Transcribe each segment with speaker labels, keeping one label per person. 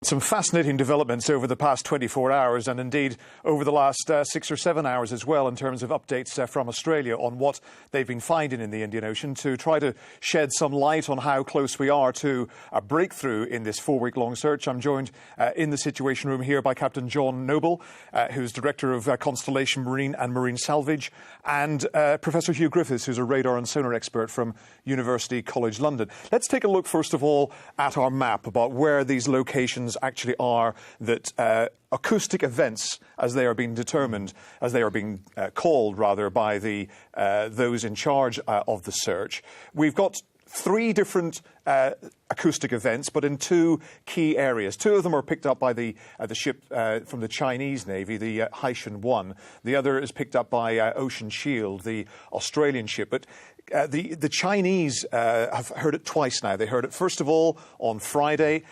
Speaker 1: Some fascinating developments over the past 24 hours and indeed over the last 6 or 7 hours as well in terms of updates from Australia on what they've been finding in the Indian Ocean to try to shed some light on how close we are to a breakthrough in this 4-week-long search. I'm joined in the Situation Room here by Captain John Noble, who's Director of Constellation Marine and Marine Salvage, and Professor Hugh Griffiths, who's a radar and sonar expert from University College London. Let's take a look first of all at our map about where these locations actually are that acoustic events, as they are being determined, as they are being called rather by the those in charge of the search. We've got 3 different acoustic events, but in 2 key areas. 2 of them are picked up by the ship from the Chinese Navy, the Haishan 1. The other is picked up by Ocean Shield, the Australian ship. But the Chinese have heard it twice now. They heard it first of all on Friday,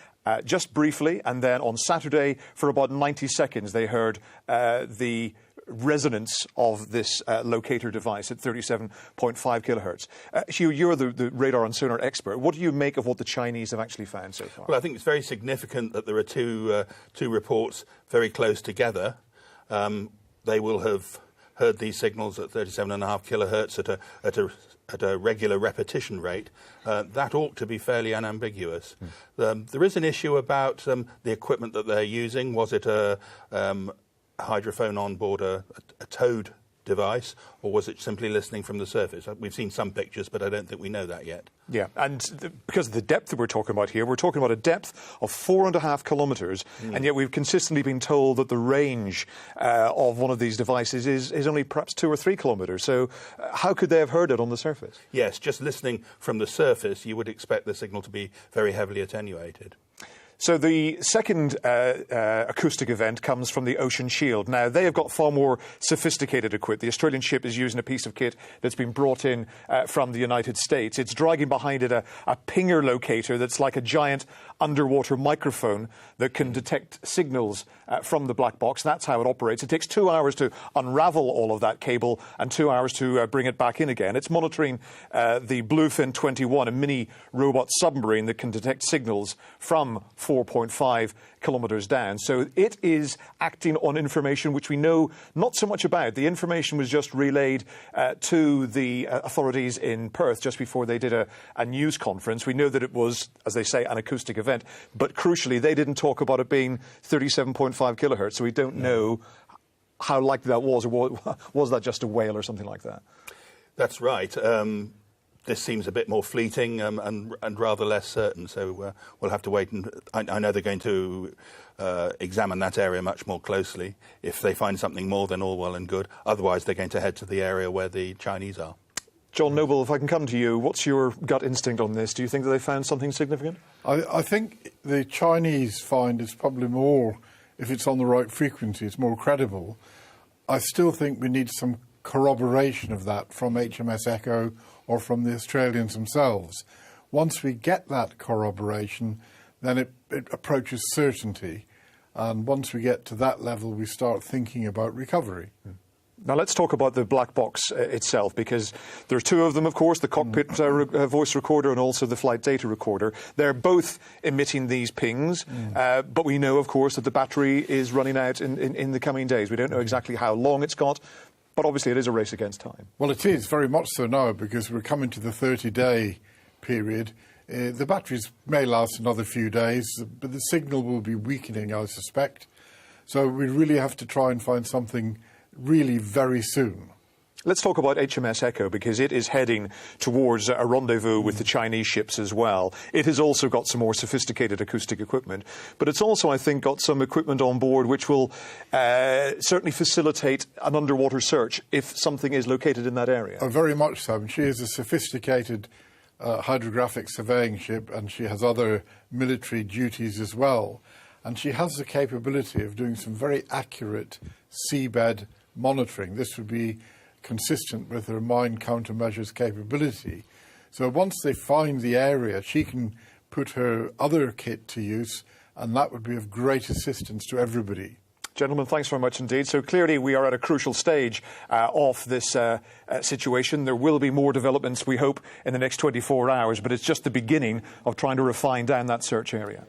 Speaker 1: just briefly, and then on Saturday for about 90 seconds they heard the resonance of this locator device at 37.5 kilohertz. Hugh, you're the radar and sonar expert. What do you make of what the Chinese have actually found so far?
Speaker 2: Well, I think it's very significant that there are two reports very close together. They will have heard these signals at 37.5 kilohertz at a regular repetition rate. That ought to be fairly unambiguous. There is an issue about the equipment that they're using. Was it a hydrophone on board a towed device, or was it simply listening from the surface? We've seen some pictures, but I don't think we know that yet. Yeah,
Speaker 1: and because of the depth that we're talking about here, we're talking about a depth of 4.5 kilometres, and yet we've consistently been told that the range of one of these devices is only perhaps 2 or 3 kilometres. So how could they have heard it on the surface?
Speaker 2: Yes, just listening from the surface, you would expect the signal to be very heavily attenuated.
Speaker 1: So the second acoustic event comes from the Ocean Shield. Now, they have got far more sophisticated equipment. The Australian ship is using a piece of kit that's been brought in from the United States. It's dragging behind it a pinger locator that's like a giant underwater microphone that can detect signals from the black box. That's how it operates. It takes 2 hours to unravel all of that cable and 2 hours to bring it back in again. It's monitoring the Bluefin 21, a mini robot submarine that can detect signals from 4.5 kilometres down. So it is acting on information which we know not so much about. The information was just relayed to the authorities in Perth just before they did a news conference. We know that it was, as they say, an acoustic event, but crucially they didn't talk about it being 37.5 kilohertz, so we don't know how likely that was, or was that just a whale or something like that?
Speaker 2: That's right. This seems a bit more fleeting and rather less certain, so we'll have to wait. And I know they're going to examine that area much more closely. If they find something more, then all well and good. Otherwise, they're going to head to the area where the Chinese are.
Speaker 1: John Noble, if I can come to you, what's your gut instinct on this? Do you think that they found something significant?
Speaker 3: I think the Chinese find is probably more, if it's on the right frequency, it's more credible. I still think we need some corroboration of that from HMS Echo or from the Australians themselves. Once we get that corroboration, then it approaches certainty. And once we get to that level, we start thinking about recovery.
Speaker 1: Now let's talk about the black box itself, because there are 2 of them, of course, the cockpit voice recorder and also the flight data recorder. They're both emitting these pings, but we know, of course, that the battery is running out in the coming days. We don't know exactly how long it's got, but obviously it is a race against time.
Speaker 3: Well, it is very much so now, because we're coming to the 30-day period. The batteries may last another few days, but the signal will be weakening, I suspect. So we really have to try and find something really very soon.
Speaker 1: Let's talk about HMS Echo, because it is heading towards a rendezvous with the Chinese ships as well. It has also got some more sophisticated acoustic equipment, but it's also, I think, got some equipment on board which will certainly facilitate an underwater search if something is located in that area.
Speaker 3: Oh, very much so. And she is a sophisticated hydrographic surveying ship, and she has other military duties as well. And she has the capability of doing some very accurate seabed monitoring. This would be consistent with her mine countermeasures capability. So once they find the area, she can put her other kit to use, and that would be of great assistance to everybody.
Speaker 1: Gentlemen, thanks very much indeed. So clearly we are at a crucial stage of this situation. There will be more developments, we hope, in the next 24 hours, but it's just the beginning of trying to refine down that search area.